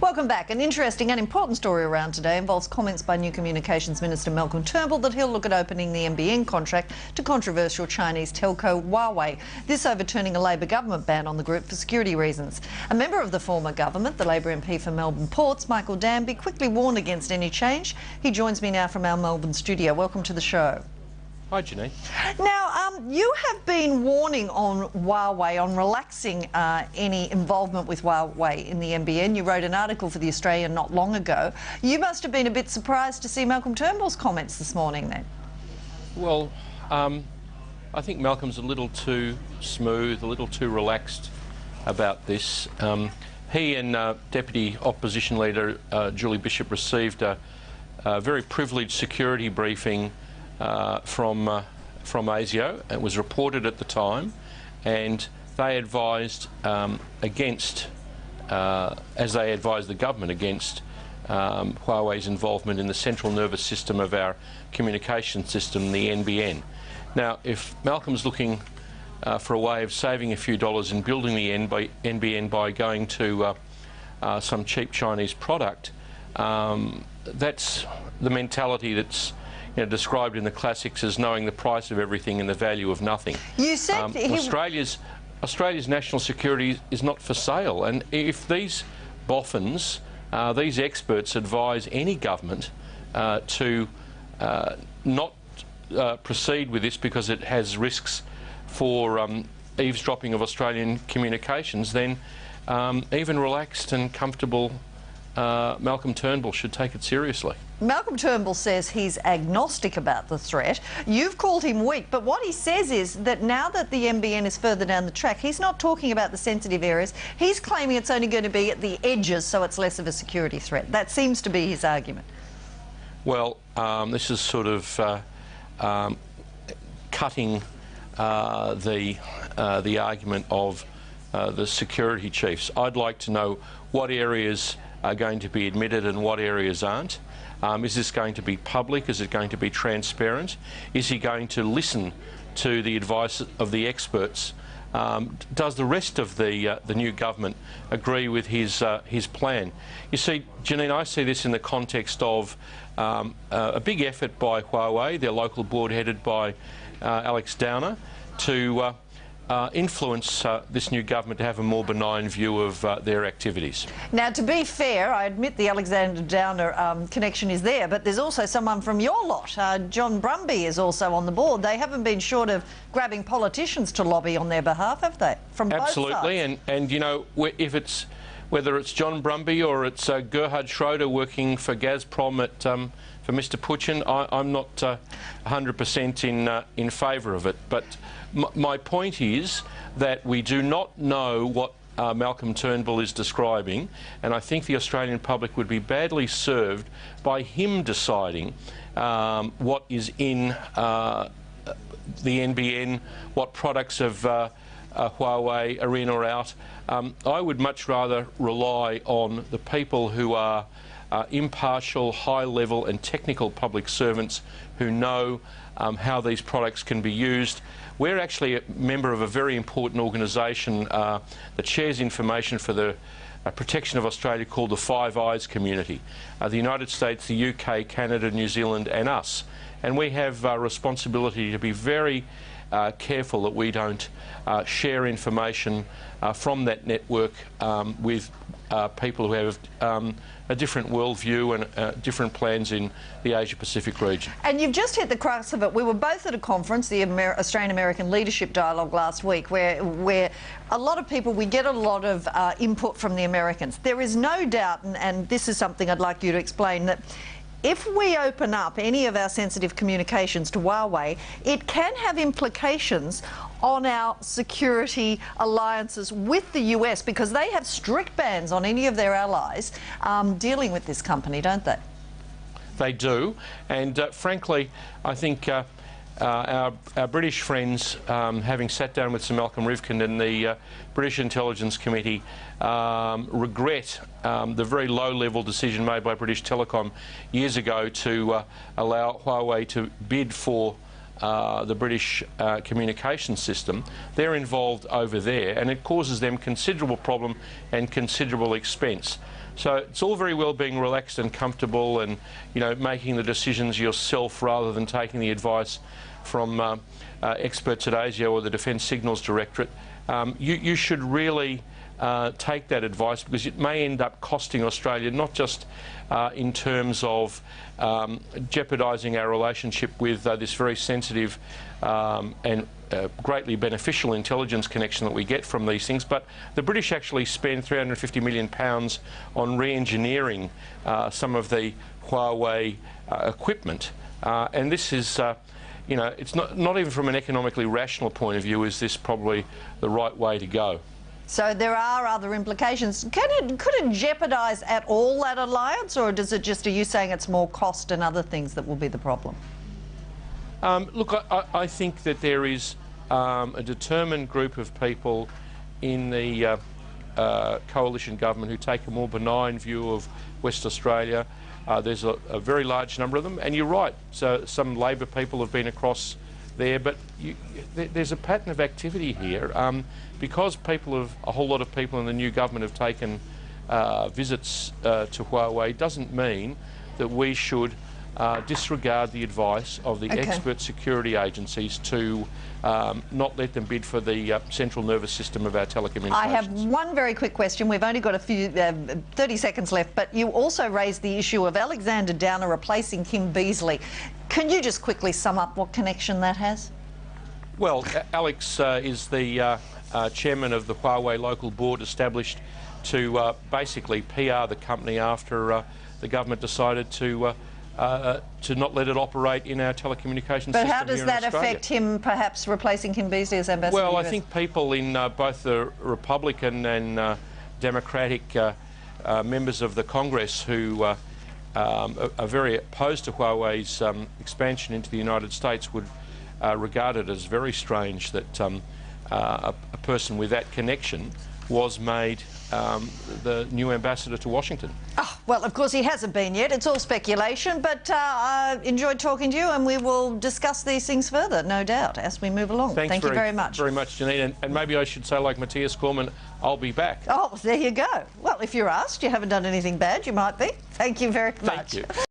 Welcome back. An interesting and important story around today involves comments by new Communications Minister Malcolm Turnbull that he'll look at opening the NBN contract to controversial Chinese telco Huawei. This overturning a Labor government ban on the group for security reasons. A member of the former government, the Labor MP for Melbourne Ports, Michael Danby, quickly warned against any change. He joins me now from our Melbourne studio. Welcome to the show. Hi, Janine. Now, you have been warning on Huawei, on relaxing any involvement with Huawei in the NBN. You wrote an article for The Australian not long ago. You must have been a bit surprised to see Malcolm Turnbull's comments this morning then. Well, I think Malcolm's a little too smooth, a little too relaxed about this. He and Deputy Opposition Leader Julie Bishop received a very privileged security briefing from ASIO. It was reported at the time, and they advised against, as they advised the government, against Huawei's involvement in the central nervous system of our communication system, the NBN. Now, if Malcolm's looking for a way of saving a few dollars in building the NBN by going to some cheap Chinese product, that's the mentality that's described in the classics as knowing the price of everything and the value of nothing. You said Australia's national security is not for sale, and if these boffins, these experts advise any government to not proceed with this because it has risks for eavesdropping of Australian communications, then even relaxed and comfortable Malcolm Turnbull should take it seriously. Malcolm Turnbull says he's agnostic about the threat. You've called him weak, but what he says is that now that the NBN is further down the track, he's not talking about the sensitive areas. He's claiming it's only going to be at the edges, so it's less of a security threat. That seems to be his argument. Well, this is sort of cutting the argument of the security chiefs. I'd like to know what areas are going to be admitted and what areas aren't. Is this going to be public? Is it going to be transparent? Is he going to listen to the advice of the experts? Does the rest of the new government agree with his plan? You see, Janine, I see this in the context of a big effort by Huawei, their local board headed by Alex Downer, to influence this new government to have a more benign view of their activities. Now, to be fair, I admit the Alexander Downer connection is there, but there's also someone from your lot. John Brumby is also on the board. They haven't been short of grabbing politicians to lobby on their behalf, have they? From both sides. Absolutely, and you know, if it's whether it's John Brumby or it's Gerhard Schroeder working for Gazprom at for Mr Putin, I'm not 100% in favour of it. But my point is that we do not know what Malcolm Turnbull is describing, and I think the Australian public would be badly served by him deciding what is in the NBN, what products of Huawei are in or out. I would much rather rely on the people who are impartial, high-level and technical public servants who know how these products can be used. We're actually a member of a very important organisation that shares information for the protection of Australia called the Five Eyes community. The United States, the UK, Canada, New Zealand and us. And we have a responsibility to be very careful that we don't share information from that network with people who have a different worldview and different plans in the Asia-Pacific region. And you've just hit the crux of it. We were both at a conference, the Australian-American Leadership Dialogue last week, where a lot of people, we get a lot of input from the Americans. There is no doubt, and this is something I'd like you to explain, that if we open up any of our sensitive communications to Huawei, it can have implications on our security alliances with the US, because they have strict bans on any of their allies dealing with this company, don't they? They do, and frankly, I think our British friends, having sat down with Sir Malcolm Rivkin and the British Intelligence Committee, regret the very low-level decision made by British Telecom years ago to allow Huawei to bid for the British communication system. They're involved over there, and it causes them considerable problem and considerable expense. So it's all very well being relaxed and comfortable and, you know, making the decisions yourself rather than taking the advice from experts at ASIO or the Defence Signals Directorate. You should really take that advice, because it may end up costing Australia, not just in terms of jeopardising our relationship with this very sensitive and greatly beneficial intelligence connection that we get from these things, but the British actually spend £350 million on re-engineering some of the Huawei equipment, and this is, you know, it's not even from an economically rational point of view is this probably the right way to go. So there are other implications. Could it jeopardise at all that alliance, or does it just, are you saying it's more cost and other things that will be the problem? Look, I think that there is a determined group of people in the coalition government who take a more benign view of West Australia. There's a very large number of them, and you're right, so some Labor people have been across there, but there's a pattern of activity here. Because a whole lot of people in the new government have taken visits to Huawei, doesn't mean that we should disregard the advice of the expert security agencies to not let them bid for the central nervous system of our telecommunications. I have one very quick question. We've only got a few 30 seconds left, but you also raised the issue of Alexander Downer replacing Kim Beazley. Can you just quickly sum up what connection that has? Well, Alex is the chairman of the Huawei local board established to basically PR the company after the government decided to not let it operate in our telecommunications system. But how does here that in Australia. affect him perhaps replacing Kim Beazley as ambassador? Well, I think people in both the Republican and Democratic members of the Congress who are very opposed to Huawei's expansion into the United States would regard it as very strange that a person with that connection was made the new ambassador to Washington. Oh, well, of course he hasn't been yet. It's all speculation, but I enjoyed talking to you, and we will discuss these things further, no doubt, as we move along. Thank you very much. Very much, Janine. And maybe I should say, like Matthias Cormann, I'll be back. Oh, there you go. Well, if you're asked, you haven't done anything bad, you might be. Thank you very much. Thank you.